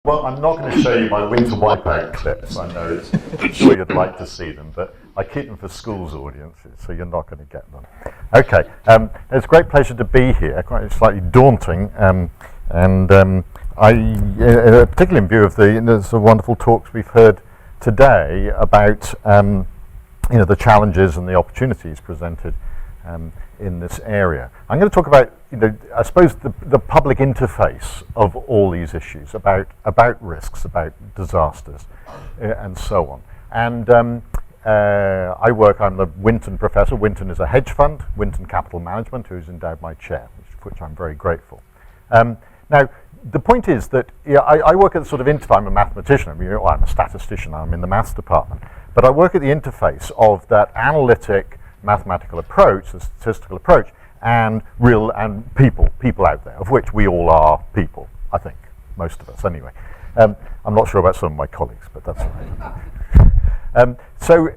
Well, I'm not going to show you my winter wipeout clips. I know I'm sure you'd like to see them, but I keep them for schools audiences, so you're not going to get them. Okay, it's a great pleasure to be here, quite slightly daunting, particularly in view of the wonderful talks we've heard today about the challenges and the opportunities presented in this area. I'm going to talk about, I suppose, the public interface of all these issues, about risks, about disasters, and so on. And I'm the Winton professor. Winton is a hedge fund, Winton Capital Management, who's endowed my chair, for which I'm very grateful. Now, the point is that I work at the sort of I'm a mathematician. I'm a statistician. I'm in the maths department. But I work at the interface of that analytic mathematical approach, the statistical approach, and people out there, of which we all are people, I think, most of us anyway. I'm not sure about some of my colleagues, but that's all right. So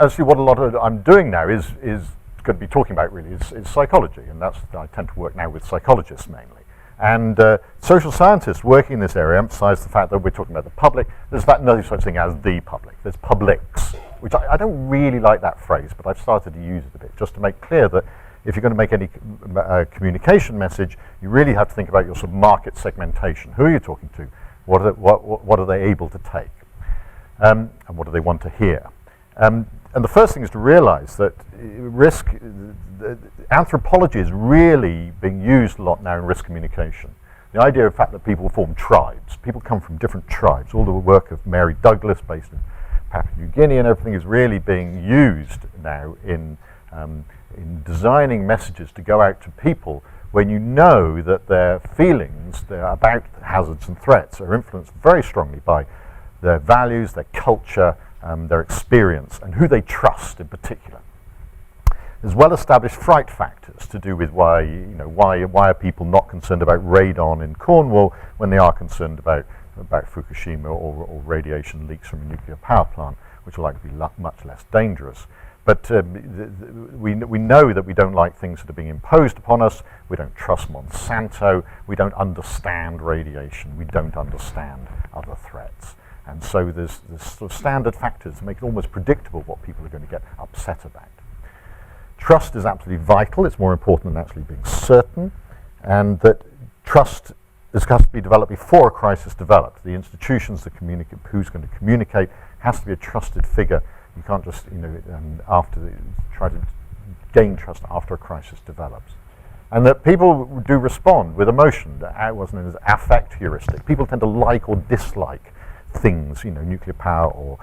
actually what a lot of I'm doing now is going to be talking about really is psychology, and I tend to work now with psychologists mainly. And social scientists working in this area emphasize the fact that we're talking about the public. There's no such thing as the public. There's publics, which I don't really like that phrase, but I've started to use it a bit just to make clear that if you're going to make any communication message, you really have to think about your sort of market segmentation. Who are you talking to? What are they able to take? And what do they want to hear? And the first thing is to realize that anthropology is really being used a lot now in risk communication. The idea of the fact that people form tribes, people come from different tribes, all the work of Mary Douglas based in Papua New Guinea and everything is really being used now in designing messages to go out to people when you know that their feelings about hazards and threats are influenced very strongly by their values, their culture, their experience, and who they trust in particular. There's well-established fright factors to do with why are people not concerned about radon in Cornwall when they are concerned about Fukushima or radiation leaks from a nuclear power plant, which are likely to be much less dangerous. But we know that we don't like things that are being imposed upon us. We don't trust Monsanto. We don't understand radiation. We don't understand other threats. And so there's sort of standard factors that make it almost predictable what people are going to get upset about. Trust is absolutely vital. It's more important than actually being certain. And that trust has to be developed before a crisis develops. The institutions that communicate, who's going to communicate, has to be a trusted figure. You can't just, try to gain trust after a crisis develops. And that people do respond with emotion. What's known as affect heuristic. People tend to like or dislike things, nuclear power or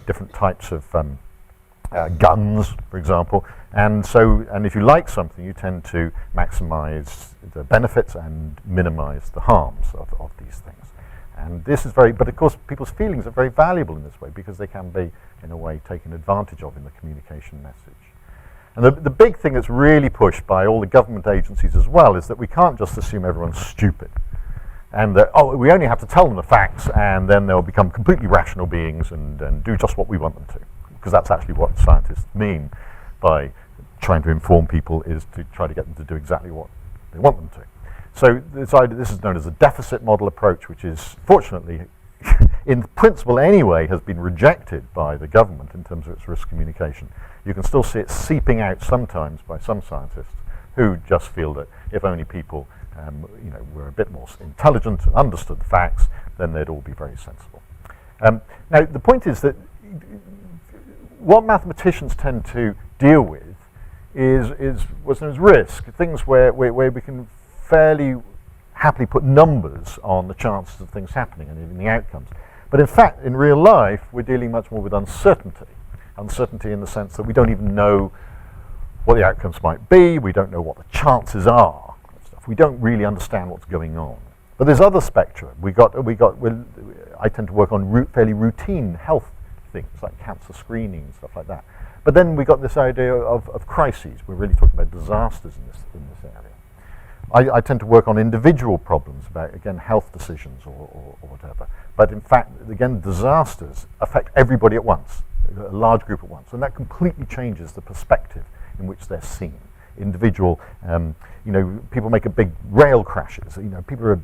different types of guns, for example. And if you like something, you tend to maximize the benefits and minimize the harms of these things. And this is but of course, people's feelings are very valuable in this way because they can be, in a way, taken advantage of in the communication message. And the big thing that's really pushed by all the government agencies as well is that we can't just assume everyone's stupid. And that, we only have to tell them the facts and then they'll become completely rational beings and do just what we want them to. Because that's actually what scientists mean by trying to inform people, is to try to get them to do exactly what they want them to. So this is known as a deficit model approach, which is, fortunately, in principle anyway, has been rejected by the government in terms of its risk communication. You can still see it seeping out sometimes by some scientists who just feel that if only people were a bit more intelligent and understood the facts, then they'd all be very sensible. Now, the point is that what mathematicians tend to deal with is what's known as risk, things where we can fairly happily put numbers on the chances of things happening and even the outcomes. But in fact, in real life, we're dealing much more with uncertainty. Uncertainty in the sense that we don't even know what the outcomes might be, we don't know what the chances are. We don't really understand what's going on. But there's other spectra. I tend to work on fairly routine health things like cancer screening and stuff like that. But then we got this idea of crises. We're really talking about disasters in this area. I tend to work on individual problems about, again, health decisions or whatever. But in fact, again, disasters affect everybody at once, a large group at once. And that completely changes the perspective in which they're seen. individual, people make a big rail crashes. People are,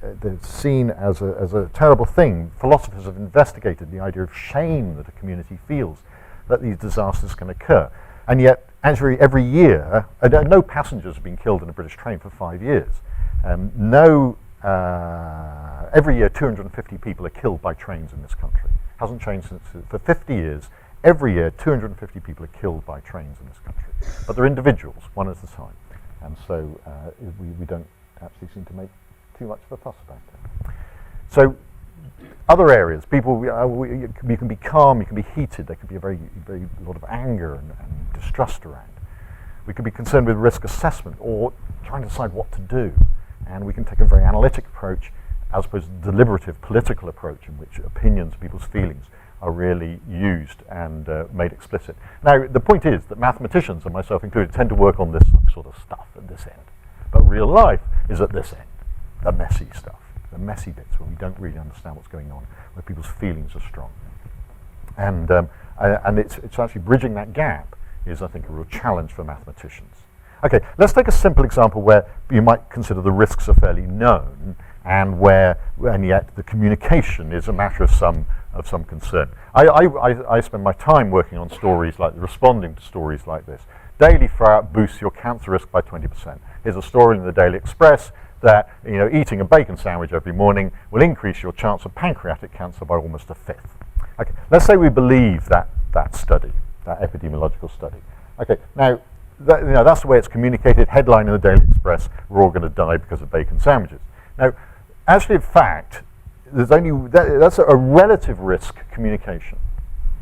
they're seen as a terrible thing. Philosophers have investigated the idea of shame that a community feels that these disasters can occur. And yet, actually, every year, no passengers have been killed in a British train for 5 years. Every year, 250 people are killed by trains in this country. Hasn't changed for 50 years. Every year, 250 people are killed by trains in this country. But they're individuals, one at a time. And so we don't actually seem to make too much of a fuss about it. So other areas, people, you can be calm, you can be heated, there can be a very lot of anger and distrust around. We can be concerned with risk assessment or trying to decide what to do. And we can take a very analytic approach as opposed to a deliberative political approach in which opinions, people's feelings are really used and made explicit. Now, the point is that mathematicians, and myself included, tend to work on this sort of stuff at this end. But real life is at this end, the messy stuff, the messy bits where we don't really understand what's going on, where people's feelings are strong. And it's actually bridging that gap is, I think, a real challenge for mathematicians. Okay, let's take a simple example where you might consider the risks are fairly known and yet the communication is a matter of some concern. I spend my time working on stories responding to stories like this. Daily flour boosts your cancer risk by 20%. Here's a story in the Daily Express that eating a bacon sandwich every morning will increase your chance of pancreatic cancer by almost a fifth. Okay, let's say we believe that study, that epidemiological study. Okay, now that's the way it's communicated. Headline in the Daily Express: we're all going to die because of bacon sandwiches. Now, actually, in fact, that's a relative risk communication,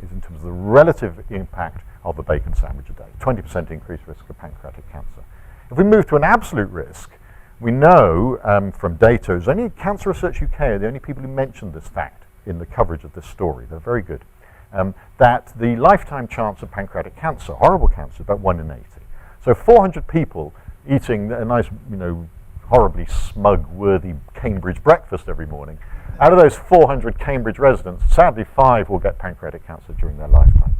is in terms of the relative impact of a bacon sandwich a day. 20% increased risk of pancreatic cancer. If we move to an absolute risk, we know from data, it's only Cancer Research UK are the only people who mentioned this fact in the coverage of this story. They're very good. That the lifetime chance of pancreatic cancer, horrible cancer, is about 1 in 80. So 400 people eating a nice, horribly smug, worthy Cambridge breakfast every morning. Out of those 400 Cambridge residents, sadly 5 will get pancreatic cancer during their lifetime.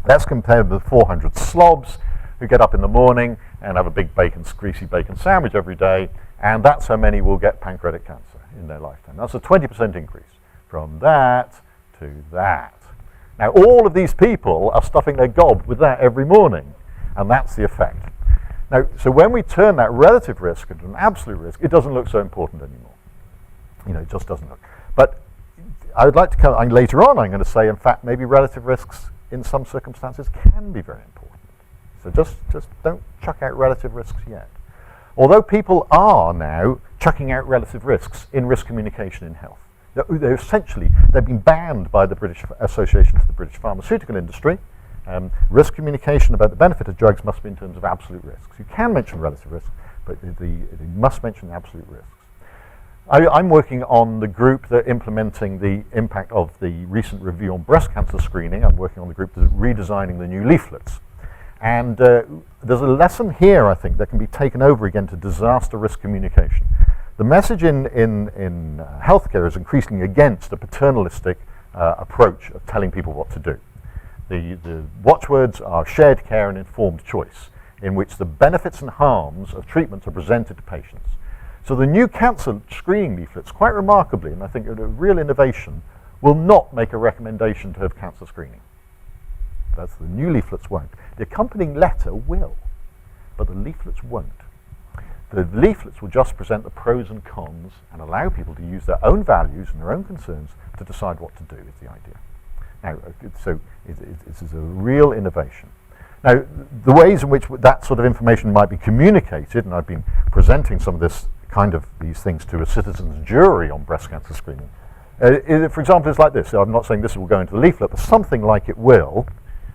That's compared with 400 slobs who get up in the morning and have a big greasy bacon sandwich every day, and that's how many will get pancreatic cancer in their lifetime. That's a 20% increase from that to that. Now, all of these people are stuffing their gob with that every morning, and that's the effect. Now, so when we turn that relative risk into an absolute risk, it doesn't look so important anymore. It just doesn't look. But I would like to come, later on I'm going to say, in fact, maybe relative risks in some circumstances can be very important. So just don't chuck out relative risks yet. Although people are now chucking out relative risks in risk communication in health. They've been banned by the British Association for the British Pharmaceutical Industry. Risk communication about the benefit of drugs must be in terms of absolute risks. You can mention relative risks, but you must mention absolute risks. I'm working on the group that implementing the impact of the recent review on breast cancer screening. I'm working on the group that's redesigning the new leaflets. And there's a lesson here, I think, that can be taken over again to disaster risk communication. The message in healthcare is increasingly against a paternalistic approach of telling people what to do. The watchwords are shared care and informed choice, in which the benefits and harms of treatments are presented to patients. So the new cancer screening leaflets, quite remarkably, and I think a real innovation, will not make a recommendation to have cancer screening. That's the new leaflets won't. The accompanying letter will, but the leaflets won't. The leaflets will just present the pros and cons and allow people to use their own values and their own concerns to decide what to do, is the idea. Now, so this is a real innovation. Now, the ways in which that sort of information might be communicated, and I've been presenting some of these things to a citizens' jury on breast cancer screening. For example, it's like this. So I'm not saying this will go into the leaflet, but something like it will.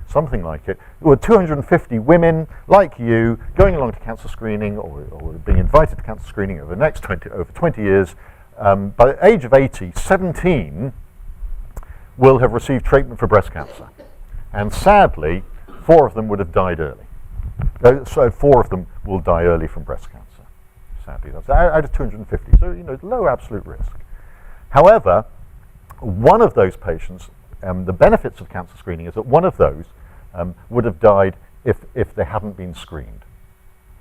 Something like it. There were 250 women like you going along to cancer screening or being invited to cancer screening over the next 20 years. By the age of 80, 17 will have received treatment for breast cancer. And sadly, 4 of them would have died early. So 4 of them will die early from breast cancer. Sadly, that's out of 250. So, low absolute risk. However, one of those patients, the benefits of cancer screening is that one of those would have died if they hadn't been screened.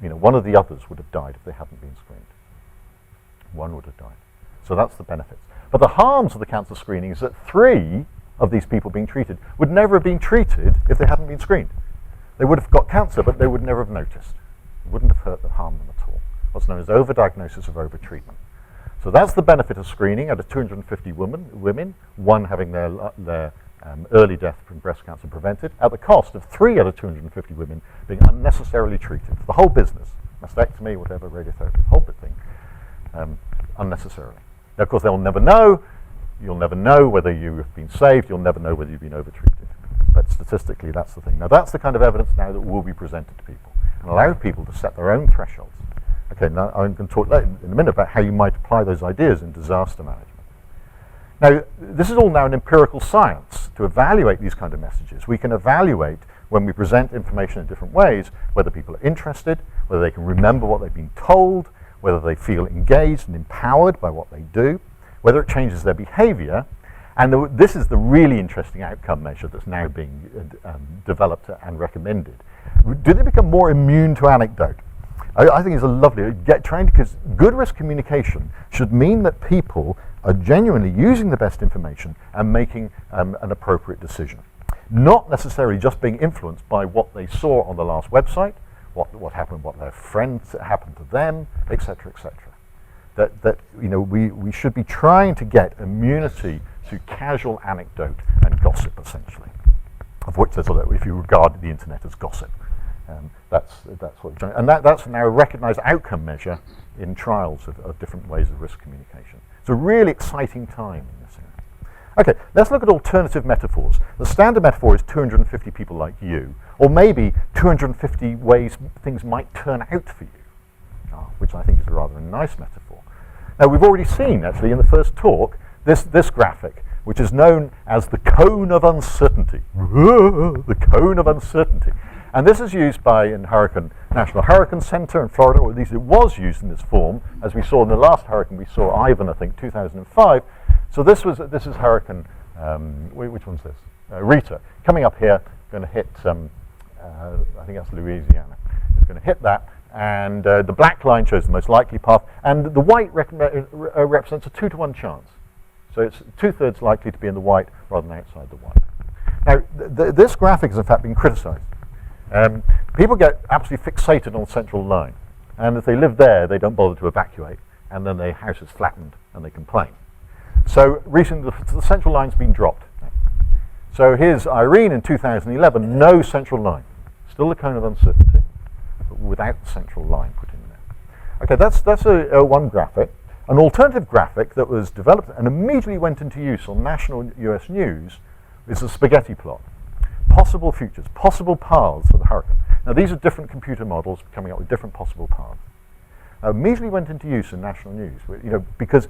one of the others would have died if they hadn't been screened. One would have died. So that's the benefits. But the harms of the cancer screening is that 3 of these people being treated would never have been treated if they hadn't been screened. They would have got cancer, but they would never have noticed. It wouldn't have hurt them, harmed them at all. What's known as overdiagnosis of overtreatment. So that's the benefit of screening out of 250 women, 1 having their early death from breast cancer prevented, at the cost of 3 out of 250 women being unnecessarily treated. The whole business, mastectomy, whatever, radiotherapy, the whole thing, unnecessarily. Now, of course, they'll never know. You'll never know whether you have been saved. You'll never know whether you've been overtreated. But statistically, that's the thing. Now, that's the kind of evidence now that will be presented to people and allow people to set their own thresholds. Okay, now I'm going to talk in a minute about how you might apply those ideas in disaster management. Now, this is all now an empirical science to evaluate these kind of messages. We can evaluate when we present information in different ways, whether people are interested, whether they can remember what they've been told, whether they feel engaged and empowered by what they do, whether it changes their behavior. And this is the really interesting outcome measure that's now being developed and recommended. Do they become more immune to anecdote? I think it's a lovely, because good risk communication should mean that people are genuinely using the best information and making an appropriate decision. Not necessarily just being influenced by what they saw on the last website, what happened, what their friends happened to them, etc., etc. That we should be trying to get immunity to casual anecdote and gossip, essentially, of which there's a lot, if you regard the internet as gossip. That's what, and that's now a recognised outcome measure in trials of different ways of risk communication. It's a really exciting time in this area. Okay, let's look at alternative metaphors. The standard metaphor is 250 people like you, or maybe 250 ways things might turn out for you, which I think is a rather nice metaphor. Now, we've already seen, actually, in the first talk, this graphic, which is known as the cone of uncertainty. The cone of uncertainty. And this is used by National Hurricane Center in Florida, or at least it was used in this form, as we saw in the last hurricane. We saw Ivan, I think, 2005. So this is Hurricane, which one's this? Rita, coming up here, going to hit, I think that's Louisiana. It's going to hit that, and the black line shows the most likely path, and the white represents a 2-to-1 chance. So it's 2/3 likely to be in the white rather than outside the white. Now, this graphic has in fact been criticized. People get absolutely fixated on the central line, and if they live there, they don't bother to evacuate, and then their house is flattened, and they complain. So recently, the central line's been dropped. So here's Irene in 2011, no central line. Still the cone of uncertainty, but without the central line put in there. Okay, that's a one graphic. An alternative graphic that was developed and immediately went into use on national US news is the spaghetti plot. Possible futures, possible paths for the hurricane. Now, these are different computer models coming up with different possible paths. Immediately went into use in national news, because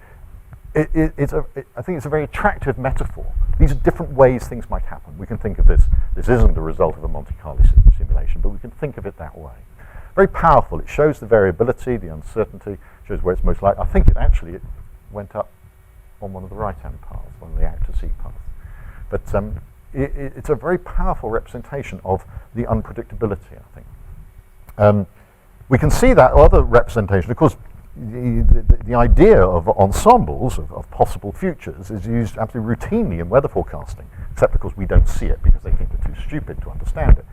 I think it's a very attractive metaphor. These are different ways things might happen. We can think of this isn't the result of a Monte Carlo simulation, but we can think of it that way. Very powerful. It shows the variability, the uncertainty, shows where it's most likely. I think it went up on one of the right-hand paths, one of the out-to-sea paths. But it's a very powerful representation of the unpredictability, I think. We can see that other representation. Of course, the idea of ensembles, of possible futures, is used absolutely routinely in weather forecasting, except of course we don't see it because they think we're too stupid to understand it.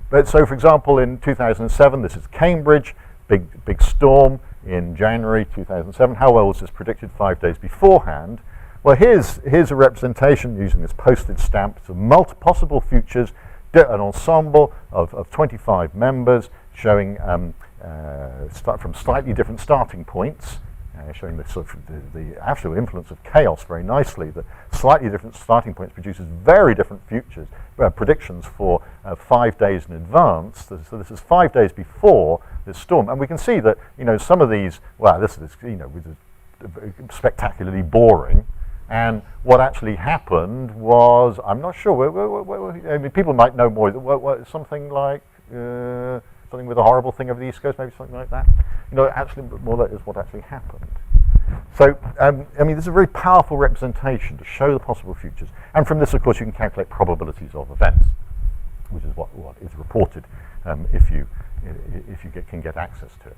But so, for example, in 2007, this is Cambridge, big storm in January 2007. How well was this predicted 5 days beforehand? Well, here's a representation using this postage stamp of multiple possible futures, an ensemble of 25 members showing start from slightly different starting points, showing the sort of the actual influence of chaos very nicely. The slightly different starting points produces very different futures, predictions for 5 days in advance. So this is 5 days before this storm, and we can see that some of these. Well, this is spectacularly boring. And what actually happened was, I'm not sure. I mean, people might know more. Something like something with a horrible thing over the East Coast, maybe something like that. Actually, more that is what actually happened. So, I mean, this is a very powerful representation to show the possible futures. And from this, of course, you can calculate probabilities of events, which is what is reported if you if you can get access to it.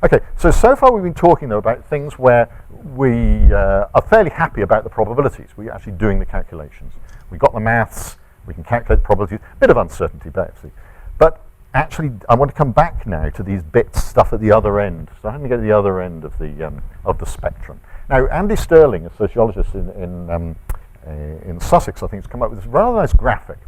Okay, so far we've been talking though about things where we are fairly happy about the probabilities. We're actually doing the calculations. We've got the maths, we can calculate the probabilities, a bit of uncertainty basically. But actually I want to come back now to these bits, stuff at the other end. So I'm going to get to the other end of the spectrum. Now Andy Sterling, a sociologist in Sussex, I think, has come up with this rather nice graphic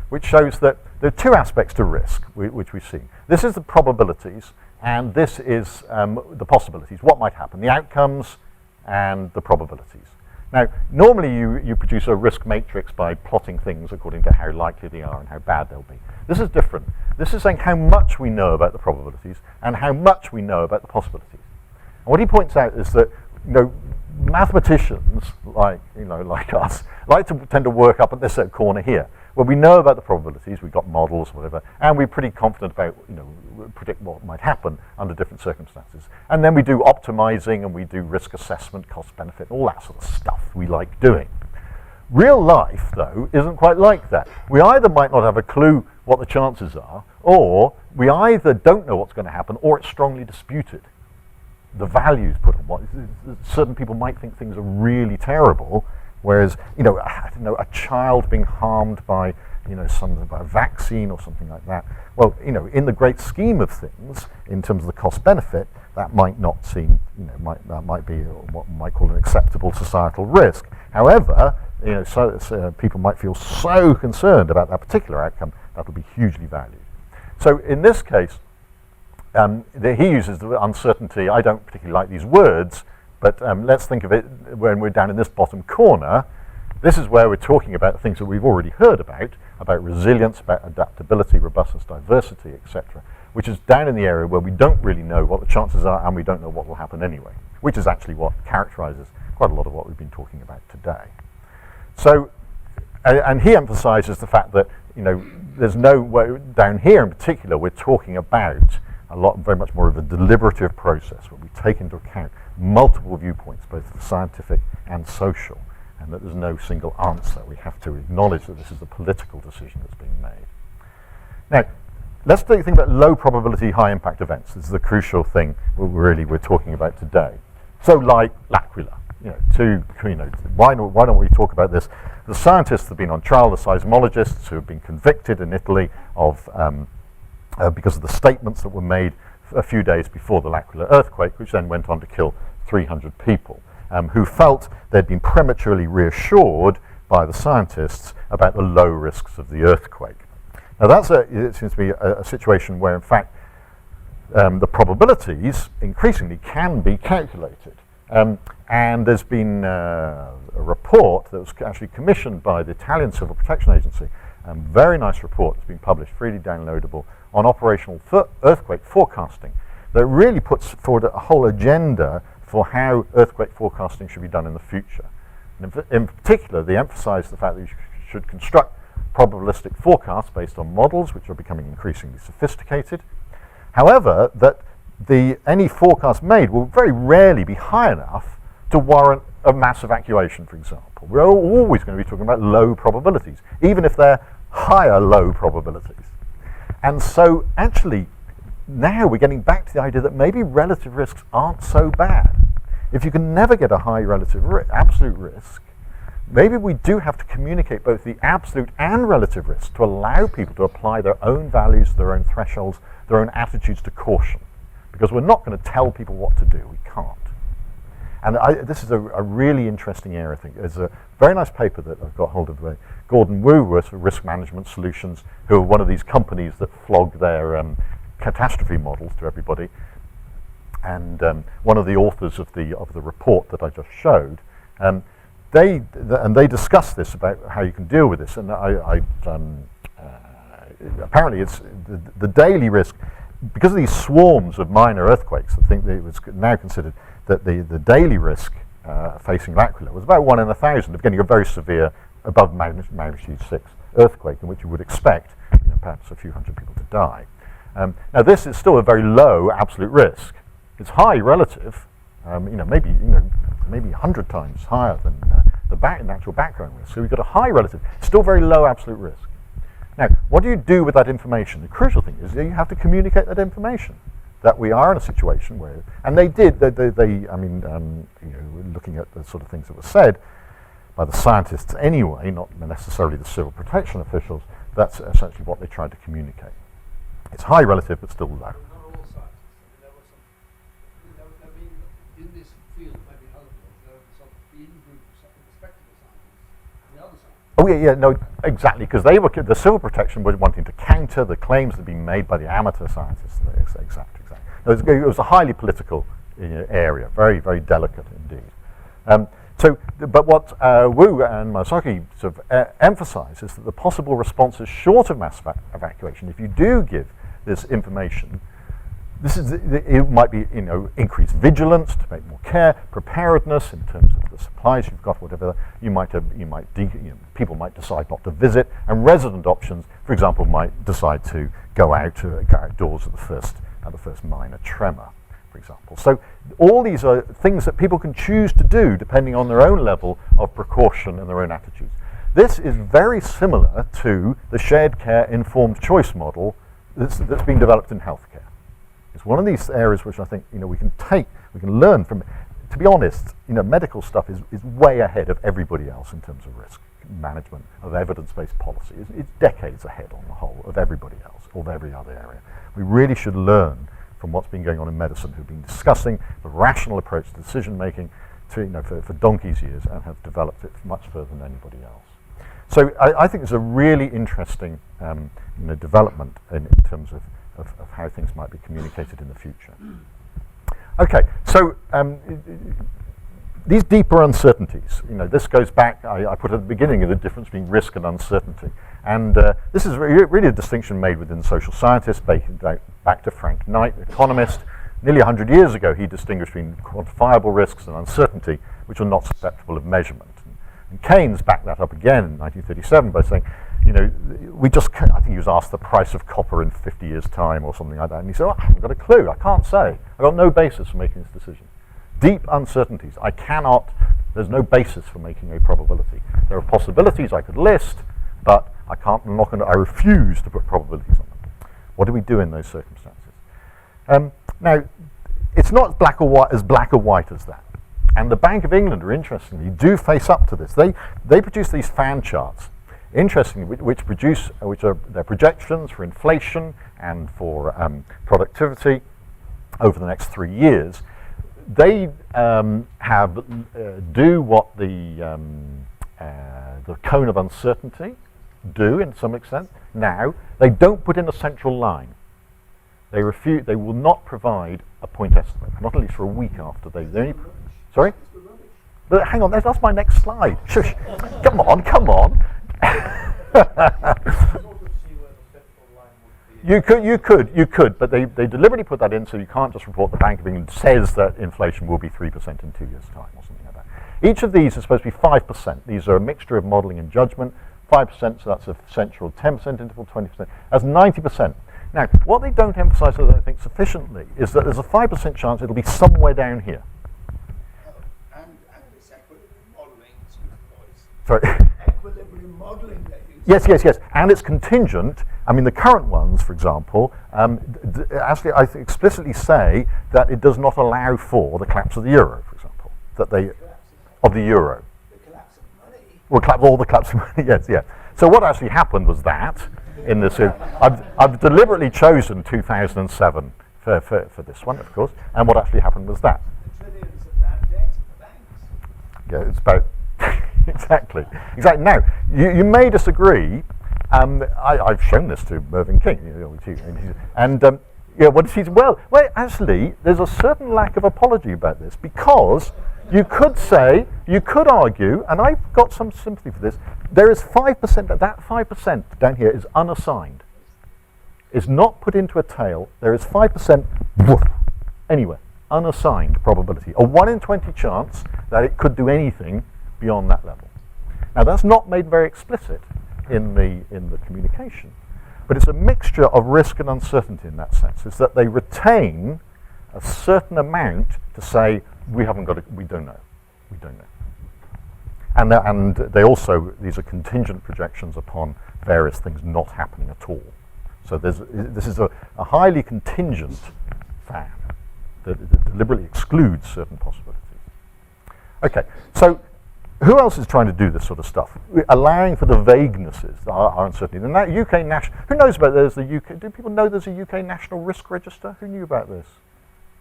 which shows that there are two aspects to risk which we see. This is the probabilities, and this is the possibilities, what might happen, the outcomes and the probabilities. Now, normally you produce a risk matrix by plotting things according to how likely they are and how bad they'll be. This is different. This is saying how much we know about the probabilities and how much we know about the possibilities. And what he points out is that, mathematicians like us like to tend to work up at this corner here, where we know about the probabilities, we've got models, whatever, and we're pretty confident about, predict what might happen under different circumstances. And then we do optimizing and we do risk assessment, cost benefit, all that sort of stuff we like doing. Real life, though, isn't quite like that. We either might not have a clue what the chances are, or we either don't know what's going to happen, or it's strongly disputed. The values put on what certain people might think things are really terrible, whereas a child being harmed by something by a vaccine or something like that. Well, in the great scheme of things, in terms of the cost benefit, that might not seem that might be what we might call an acceptable societal risk. However, so people might feel so concerned about that particular outcome that will be hugely valued. So in this case, he uses the uncertainty. I don't particularly like these words, but let's think of it when we're down in this bottom corner. This is where we're talking about things that we've already heard about resilience, about adaptability, robustness, diversity, etc., which is down in the area where we don't really know what the chances are and we don't know what will happen anyway, which is actually what characterizes quite a lot of what we've been talking about today. So, and he emphasizes the fact that, there's no way, down here in particular, we're talking about very much more of a deliberative process where we take into account multiple viewpoints, both scientific and social, and that there's no single answer. We have to acknowledge that this is a political decision that's being made. Now, let's think about low probability, high impact events. This is the crucial thing we're talking about today. So like L'Aquila, why don't we talk about this? The scientists have been on trial, the seismologists who have been convicted in Italy of because of the statements that were made a few days before the L'Aquila earthquake, which then went on to kill 300 people, who felt they'd been prematurely reassured by the scientists about the low risks of the earthquake. Now it seems to be a situation where, in fact, the probabilities increasingly can be calculated. And there's been a report that was actually commissioned by the Italian Civil Protection Agency, a very nice report that's been published, freely downloadable, on operational earthquake forecasting, that really puts forward a whole agenda for how earthquake forecasting should be done in the future. And in particular, they emphasize the fact that you should construct probabilistic forecasts based on models, which are becoming increasingly sophisticated. However, that any forecast made will very rarely be high enough to warrant a mass evacuation, for example. We're always going to be talking about low probabilities, even if they're higher low probabilities. And so actually, now we're getting back to the idea that maybe relative risks aren't so bad. If you can never get a high relative absolute risk, maybe we do have to communicate both the absolute and relative risk to allow people to apply their own values, their own thresholds, their own attitudes to caution. Because we're not going to tell people what to do. We can't. And this is a really interesting area, I think. There's a very nice paper that I've got hold of by Gordon Wu with Risk Management Solutions, who are one of these companies that flog their catastrophe models to everybody. And one of the authors of the report that I just showed, they discuss this about how you can deal with this. And apparently it's the daily risk, because of these swarms of minor earthquakes. I think that it was now considered that the daily risk facing L'Aquila was about 1 in 1,000 of getting a very severe, above magnitude 6 earthquake, in which you would expect perhaps a few hundred people to die. Now this is still a very low absolute risk. It's high relative, maybe 100 times higher than the actual background risk. So we've got a high relative, still very low absolute risk. Now, what do you do with that information? The crucial thing is that you have to communicate that information. That we are in a situation where, and they did, looking at the sort of things that were said by the scientists anyway, not necessarily the civil protection officials, that's essentially what they tried to communicate. It's high relative, but still low. Not all scientists. There were some, in this field, maybe in other fields, there were some in-group respectable scientists and the other scientists. Oh yeah, no, exactly, because they were, the civil protection was wanting to counter the claims that had been made by the amateur scientists. Exactly. It was a highly political area, very, very delicate indeed. But what Wu and Masaki sort of emphasize is that the possible responses short of mass evacuation, if you do give this information, it might be increased vigilance to make more care, preparedness in terms of the supplies you've got, whatever. People might decide not to visit, and resident options, for example, might decide to go outdoors at the first minor tremor, for example. So all these are things that people can choose to do depending on their own level of precaution and their own attitudes. This is very similar to the shared care informed choice model that's been developed in healthcare. It's one of these areas which I think we can learn from. To be honest, medical stuff is way ahead of everybody else in terms of risk management, of evidence-based policy. It's decades ahead on the whole of everybody else, of every other area. We really should learn from what's been going on in medicine, who've been discussing the rational approach to decision making for donkey's years and have developed it much further than anybody else. So I think it's a really interesting development in terms of how things might be communicated in the future. Okay, so these deeper uncertainties, this goes back, I put at the beginning of the difference between risk and uncertainty. And this is really a distinction made within social scientists, back to Frank Knight, economist. Nearly 100 years ago, he distinguished between quantifiable risks and uncertainty, which are not susceptible of measurement. And Keynes backed that up again in 1937 by saying, I think he was asked the price of copper in 50 years' time or something like that. And he said, I haven't got a clue. I can't say. I've got no basis for making this decision. Deep uncertainties. There's no basis for making a probability. There are possibilities I could list, but I refuse to put probabilities on them. What do we do in those circumstances? Now, it's not as black or white as that. And the Bank of England, interestingly, do face up to this. They produce these fan charts, interestingly, which are their projections for inflation and for productivity over the next 3 years. They do what the cone of uncertainty do in some extent. Now, they don't put in a central line. They will not provide a point estimate, not at least for a week after they only. Sorry? But hang on, that's my next slide. Shush. Come on. You could, but they deliberately put that in so you can't just report the Bank of England says that inflation will be 3% in 2 years' time or something like that. Each of these is supposed to be 5%. These are a mixture of modelling and judgment. 5%, so that's a central 10% interval, 20%. That's 90%. Now, what they don't emphasise, I don't think, sufficiently, is that there's a 5% chance it'll be somewhere down here. And it's equilibrium modelling, Sorry? Equilibrium modelling that you Yes. And it's contingent. I mean, the current ones, for example, actually, I explicitly say that it does not allow for the collapse of the euro, for example. Of the euro. The collapse of money. Well, all the collapse of money, yes, yeah. So what actually happened was that, in this, I've deliberately chosen 2007 for this one, of course, and what actually happened was that. The trillions of bad debt in the banks. Yeah, it's about, exactly. Now, you may disagree. I've shown this to Mervyn King, and what does he say? Well, actually, there's a certain lack of apology about this because you could argue, and I've got some sympathy for this. There is 5%. That 5% down here is unassigned. It's not put into a tail. There is 5%. Anywhere, unassigned probability, a 1 in 20 chance that it could do anything beyond that level. Now, that's not made very explicit in the communication, but it's a mixture of risk and uncertainty in that sense. Is that they retain a certain amount to say we don't know. And they also, these are contingent projections upon various things not happening at all. So this is a highly contingent fan that deliberately excludes certain possibilities. Okay, so who else is trying to do this sort of stuff? Allowing for the vaguenesses, our uncertainty. The UK national, who knows about there's the UK, do people know there's a UK National Risk Register? Who knew about this?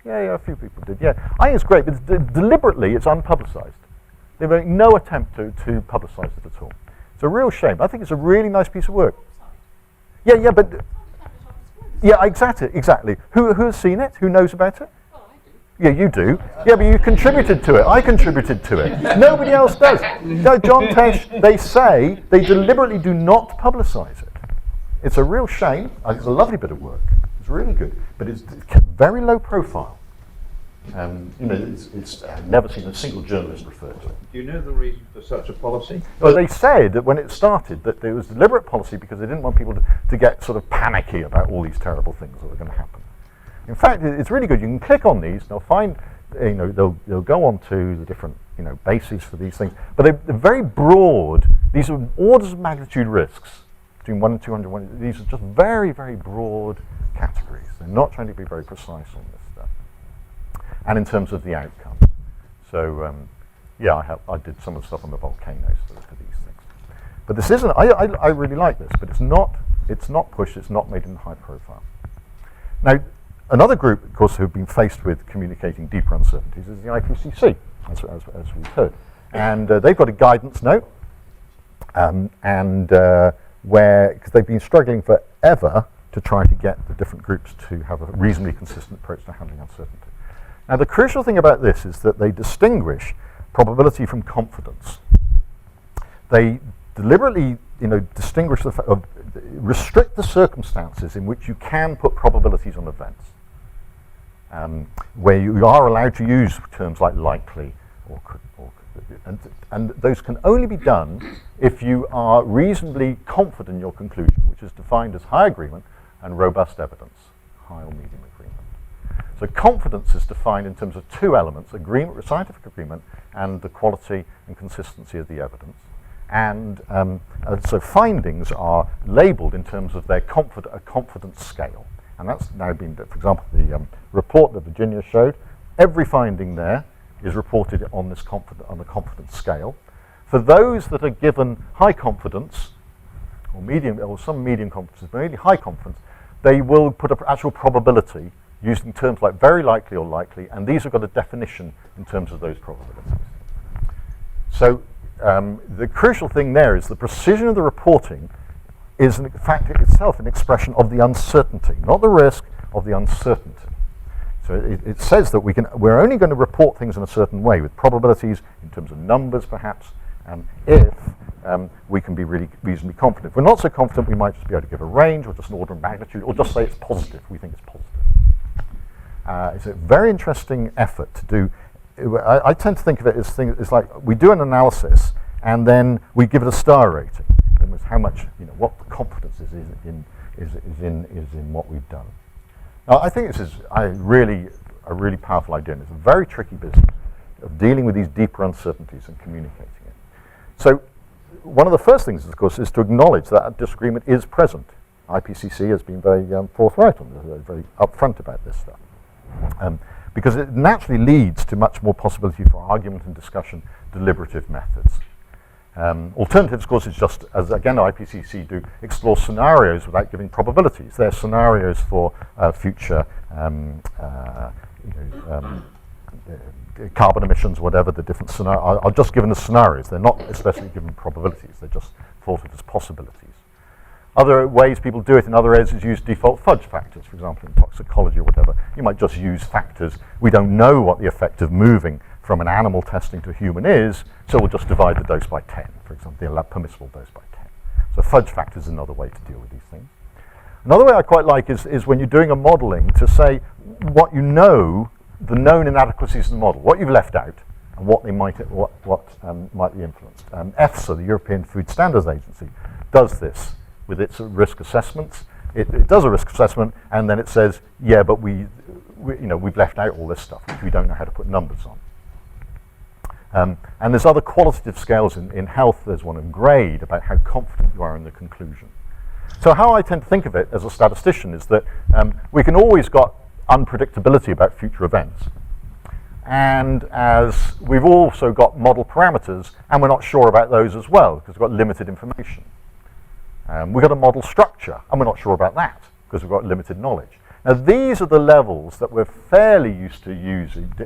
Yeah, a few people did, yeah. I think it's great, but deliberately it's unpublicised. They make no attempt to publicise it at all. It's a real shame. I think it's a really nice piece of work. Yeah, but... Yeah, exactly. Who has seen it? Who knows about it? Yeah, you do. Yeah, but you contributed to it. I contributed to it. Nobody else does. No, John Tesh, they say they deliberately do not publicise it. It's a real shame. It's a lovely bit of work. It's really good. But it's kept very low profile. I've never seen a single journalist refer to it. Do you know the reason for such a policy? Well, they said that when it started that there was deliberate policy because they didn't want people to get sort of panicky about all these terrible things that were going to happen. In fact, it's really good. You can click on these. They'll find, they'll go on to the different, bases for these things. But they're very broad. These are orders of magnitude risks between 1 and 200. These are just very, very broad categories. They're not trying to be very precise on this stuff. And in terms of the outcome. So, I did some of the stuff on the volcanoes for these things. But this isn't. I really like this, but it's not pushed. It's not made in high profile. Now. Another group, of course, who've been faced with communicating deeper uncertainties is the IPCC, as we've heard. And they've got a guidance note, because they've been struggling forever to try to get the different groups to have a reasonably consistent approach to handling uncertainty. Now, the crucial thing about this is that they distinguish probability from confidence. They deliberately, distinguish restrict the circumstances in which you can put probabilities on events. Where you are allowed to use terms like likely or could, and those can only be done if you are reasonably confident in your conclusion, which is defined as high agreement and robust evidence, high or medium agreement. So confidence is defined in terms of two elements: agreement, scientific agreement, and the quality and consistency of the evidence. And so findings are labelled in terms of their confidence scale. And that's now been, for example, the report that Virginia showed, every finding there is reported on this on the confidence scale. For those that are given high confidence, or medium, or some medium confidence, but really high confidence, they will put an actual probability using terms like very likely or likely, and these have got a definition in terms of those probabilities. So the crucial thing there is the precision of the reporting is in fact itself an expression of the uncertainty, not the risk, of the uncertainty. So it says that we're only going to report things in a certain way with probabilities in terms of numbers perhaps, if we can be really reasonably confident. If we're not so confident, we might just be able to give a range or just an order of magnitude or just say it's positive, we think it's positive. It's a very interesting effort to do. I tend to think of it as it's like we do an analysis and then we give it a star rating. Almost how much, what the confidence is in what we've done. Now, I think this is a really powerful idea, and it's a very tricky business of dealing with these deeper uncertainties and communicating it. So, one of the first things, of course, is to acknowledge that a disagreement is present. IPCC has been very forthright on this, very upfront about this stuff, because it naturally leads to much more possibility for argument and discussion, deliberative methods. Alternatives, of course, is just, as again IPCC do, explore scenarios without giving probabilities. They're scenarios for future carbon emissions, whatever the different scenarios are just given as scenarios. They're not especially given probabilities. They're just thought of as possibilities. Other ways people do it in other areas is use default fudge factors, for example, in toxicology or whatever. You might just use factors. We don't know what the effect of moving from an animal testing to a human is, so we'll just divide the dose by 10, for example, the permissible dose by 10. So fudge factor is another way to deal with these things. Another way I quite like is when you're doing a modelling to say what you know, the known inadequacies of the model, what you've left out, and what might be influenced. EFSA, the European Food Standards Agency, does this with its risk assessments. It does a risk assessment, and then it says, yeah, but we've left out all this stuff, which we don't know how to put numbers on. And there's other qualitative scales in health. There's one in grade about how confident you are in the conclusion. So how I tend to think of it as a statistician is that we can always got unpredictability about future events. And as we've also got model parameters, and we're not sure about those as well, because we've got limited information. We've got a model structure, and we're not sure about that, because we've got limited knowledge. Now, these are the levels that we're fairly used to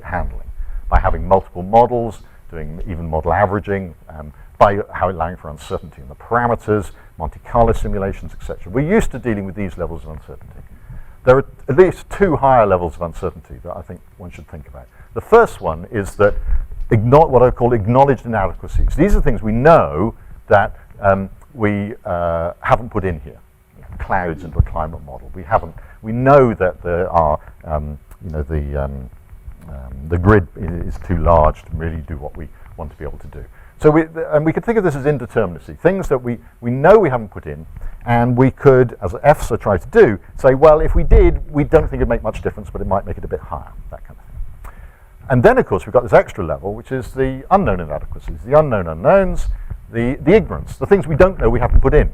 handling, by having multiple models, doing even model averaging, by allowing for uncertainty in the parameters, Monte Carlo simulations, etc. We're used to dealing with these levels of uncertainty. There are at least two higher levels of uncertainty that I think one should think about. The first one is that what I call acknowledged inadequacies. These are things we know that we haven't put in here. Clouds into a climate model. We know that there are, the grid is too large to really do what we want to be able to do. So we could think of this as indeterminacy, things that we know we haven't put in, and we could, as EFSA tried to do, say, well, if we did, we don't think it'd make much difference, but it might make it a bit higher, that kind of thing. And then, of course, we've got this extra level, which is the unknown inadequacies, the unknown unknowns, the ignorance, the things we don't know we haven't put in.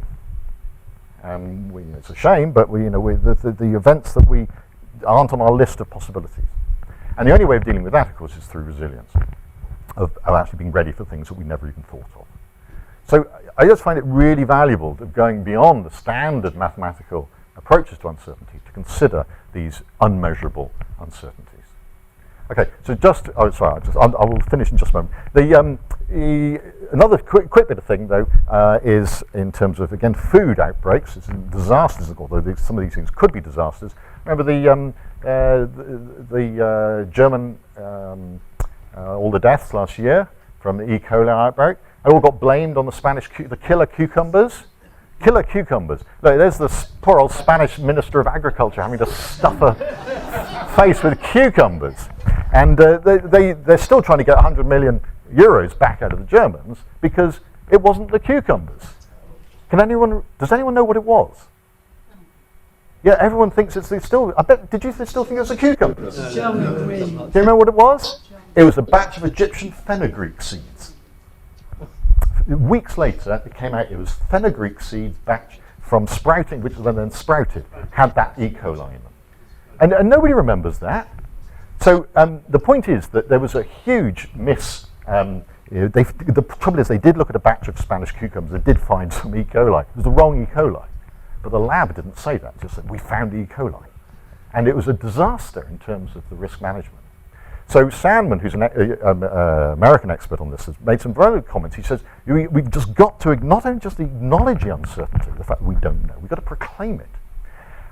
And it's a shame, but the events that we aren't on our list of possibilities. And the only way of dealing with that, of course, is through resilience, of actually being ready for things that we never even thought of. So I just find it really valuable of going beyond the standard mathematical approaches to uncertainty to consider these unmeasurable uncertainties. Okay, so I will finish in just a moment. Another quick bit of thing, though, is in terms of, again, food outbreaks. It's disasters, although some of these things could be disasters. Remember the German, all the deaths last year from the E. coli outbreak? They all got blamed on the killer cucumbers. Killer cucumbers. Look, there's this poor old Spanish Minister of Agriculture having to stuff her face with cucumbers. And they're still trying to get 100 million euros back out of the Germans because it wasn't the cucumbers. Does anyone know what it was? Yeah, everyone thinks it's still, did you still think it was the cucumbers? Do you remember what it was? It was a batch of Egyptian fenugreek seeds. Weeks later, it came out, it was fenugreek seeds batch from sprouting, which was then sprouted, had that E. coli in them. And nobody remembers that. So the point is that there was a huge miss. The trouble is they did look at a batch of Spanish cucumbers, they did find some E. coli. It was the wrong E. coli. But the lab didn't say that, it just said, we found E. coli. And it was a disaster in terms of the risk management. So Sandman, who's an American expert on this, has made some very good comments. He says, we've just got to not only just acknowledge the uncertainty, the fact that we don't know, we've got to proclaim it.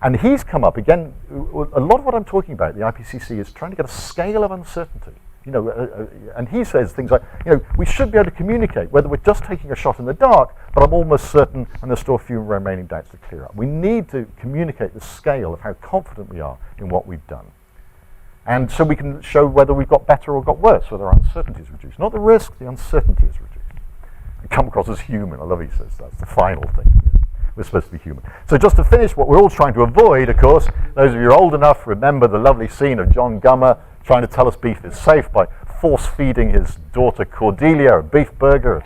And he's come up, again, a lot of what I'm talking about, the IPCC, is trying to get a scale of uncertainty. And he says things like, we should be able to communicate, whether we're just taking a shot in the dark, but I'm almost certain, and there's still a few remaining doubts to clear up. We need to communicate the scale of how confident we are in what we've done. And so we can show whether we've got better or got worse, whether our uncertainty is reduced. Not the risk, the uncertainty is reduced. And come across as human. I love he says that's the final thing. We're supposed to be human. So just to finish, what we're all trying to avoid, of course, those of you who are old enough remember the lovely scene of John Gummer trying to tell us beef is safe by force-feeding his daughter Cordelia a beef burger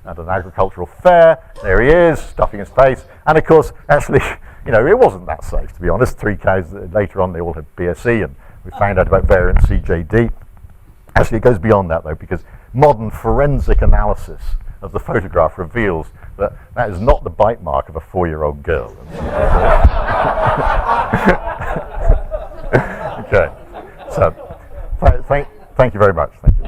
at an agricultural fair. There he is, stuffing his face. And of course, actually, it wasn't that safe, to be honest. 3 cows later on, they all had BSE, and we found out about variant CJD. Actually, it goes beyond that, though, because modern forensic analysis of the photograph reveals that that is not the bite mark of a 4-year-old girl. Okay, so thank you very much. Thank you.